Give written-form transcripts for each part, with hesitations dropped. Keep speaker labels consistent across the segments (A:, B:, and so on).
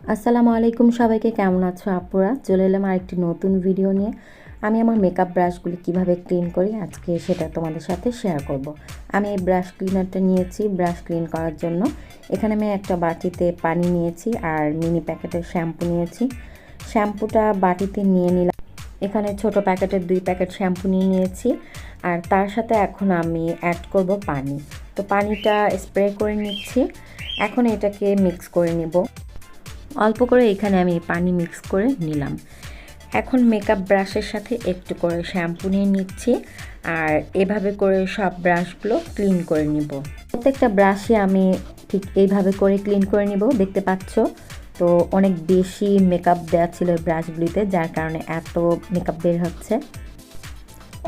A: আসসালামু আলাইকুম, সবাইকে কেমন আছো আপুরা? চলে এলাম আরেকটি নতুন ভিডিও নিয়ে। আমি আমার মেকআপ ব্রাশগুলি কিভাবে ক্লিন করি আজকে সেটা তোমাদের সাথে শেয়ার করব। আমি এই ব্রাশ ক্লিনারটা নিয়েছি ব্রাশ ক্লিন করার জন্য। এখানে আমি একটা বাটিতে পানি নিয়েছি আর মিনি প্যাকেটের শ্যাম্পু নিয়েছি। শ্যাম্পুটা বাটিতে নিয়ে নিলাম। এখানে ছোট প্যাকেটের 2 প্যাকেট শ্যাম্পু নিয়ে নিয়েছি আর তার সাথে এখন আমি অ্যাড করব পানি। তো পানিটা স্প্রে করে নিচ্ছি। এখন এটাকে মিক্স করে নেব। অল্প করে এখানে আমি পানি মিক্স করে নিলাম। এখন মেকআপ ব্রাশের সাথে একটু করে শ্যাম্পু নিয়ে নিচ্ছি আর এভাবে করে সব ব্রাশগুলো ক্লিন করে নিব। প্রত্যেকটা ব্রাশে আমি ঠিক এইভাবে করে ক্লিন করে নিব। দেখতে পাচ্ছ তো অনেক বেশি মেকআপ দেওয়া ছিল ব্রাশগুলিতে, যার কারণে এত মেকআপ বের হচ্ছে।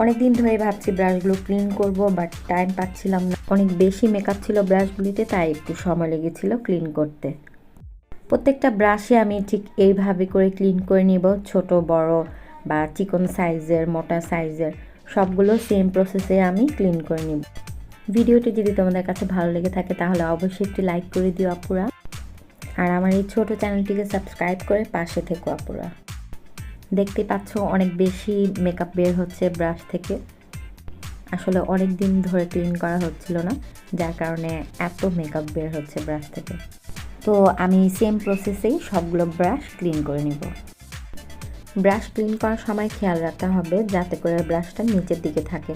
A: অনেক দিন ধরে ভাবছি ব্রাশগুলো ক্লিন করব, বাট টাইম পাচ্ছিলাম না। অনেক বেশি মেকআপ ছিল ব্রাশগুলিতে, তাই একটু সময় লেগেছিল ক্লিন করতে। প্রত্যেকটা ব্রাশে আমি ঠিক এইভাবে করে ক্লিন করে নিব। ছোট বড় বা চিকন সাইজের মোটা সাইজের সবগুলো সেম প্রসেসে আমি ক্লিন করে নিব। ভিডিওটি যদি তোমাদের কাছে ভালো লেগে থাকে তাহলে অবশ্যই একটি লাইক করে দিও আপুরা, আর আমার এই ছোট চ্যানেলটিকে সাবস্ক্রাইব করে পাশে থেকো আপুরা। দেখতে পাচ্ছ অনেক বেশি মেকআপ বের হচ্ছে ব্রাশ থেকে। আসলে অনেক দিন ধরে ক্লিন করা হচ্ছিল না, যার কারণে এত মেকআপ বের হচ্ছে ব্রাশ থেকে। তো আমি সেম প্রসেসেই সবগুলো ব্রাশ ক্লিন করে নিব। ব্রাশ ক্লিন করার সময় খেয়াল রাখতে হবে যাতে করে ব্রাশটা নিচের দিকে থাকে,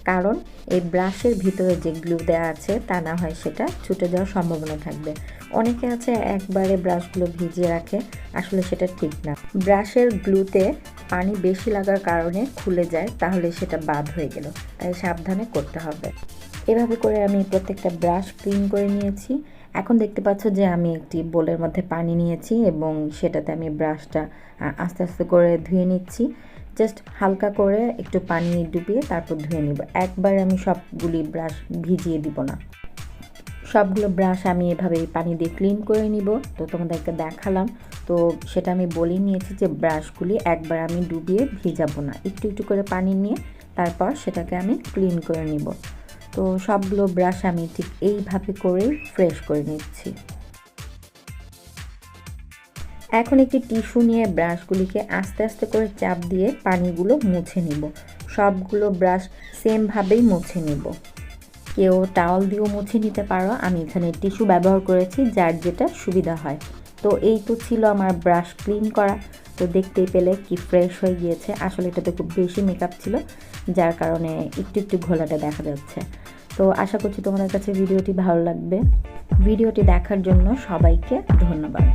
A: কারণ এই ব্রাশের ভিতরে যে গ্লু দেওয়া আছে তা না হয় সেটা ছুটে যাওয়ার সম্ভাবনা থাকবে। অনেকে আছে একবারে ব্রাশগুলো ভিজিয়ে রাখে, আসলে সেটা ঠিক না। ব্রাশের গ্লুতে পানি বেশি লাগার কারণে খুলে যায়, তাহলে সেটা বাদ হয়ে গেল, তাই সাবধানে করতে হবে। এভাবে করে আমি প্রত্যেকটা ব্রাশ ক্লিন করে নিয়েছি। এখন দেখতে পাচ্ছ যে আমি একটি বোলের মধ্যে পানি নিয়েছি এবং সেটাতে আমি ব্রাশটা আস্তে আস্তে করে ধুয়ে নিচ্ছি। জাস্ট হালকা করে একটু পানি ডুবিয়ে তারপর ধুয়ে নিব। একবার আমি সবগুলি ব্রাশ ভিজিয়ে দিব না। সবগুলো ব্রাশ আমি এভাবে পানি দিয়ে ক্লিন করে নিব। তো তোমাদেরকে দেখালাম, তো সেটা আমি বলেই নিয়েছি যে ব্রাশগুলি একবার আমি ডুবিয়ে ভিজাবো না, একটু একটু করে পানি নিয়ে তারপর সেটাকে আমি ক্লিন করে নিব। তো সবগুলো ব্রাশ আমি ঠিক এইভাবে করেই ফ্রেশ করে নিচ্ছি। এখন একটি টিস্যু নিয়ে ব্রাশগুলিকে আস্তে আস্তে করে চাপ দিয়ে পানিগুলো মুছে নিব। সবগুলো ব্রাশ সেমভাবেই মুছে নিব। কেউ টাওয়াল দিয়েও মুছে নিতে পারো, আমি এখানে টিস্যু ব্যবহার করেছি, যার যেটা সুবিধা হয়। তো এই তো ছিল আমার ব্রাশ ক্লিন করা। তো দেখতেই পেলে কি ফ্রেশ হয়ে গিয়েছে। আসলে এটাতে খুব বেশি মেকআপ ছিল, যার কারণে একটু একটু ঘোলাটা দেখা যাচ্ছে। তো আশা করছি তোমাদের কাছে ভিডিওটি ভালো লাগবে। ভিডিওটি দেখার জন্য সবাইকে ধন্যবাদ।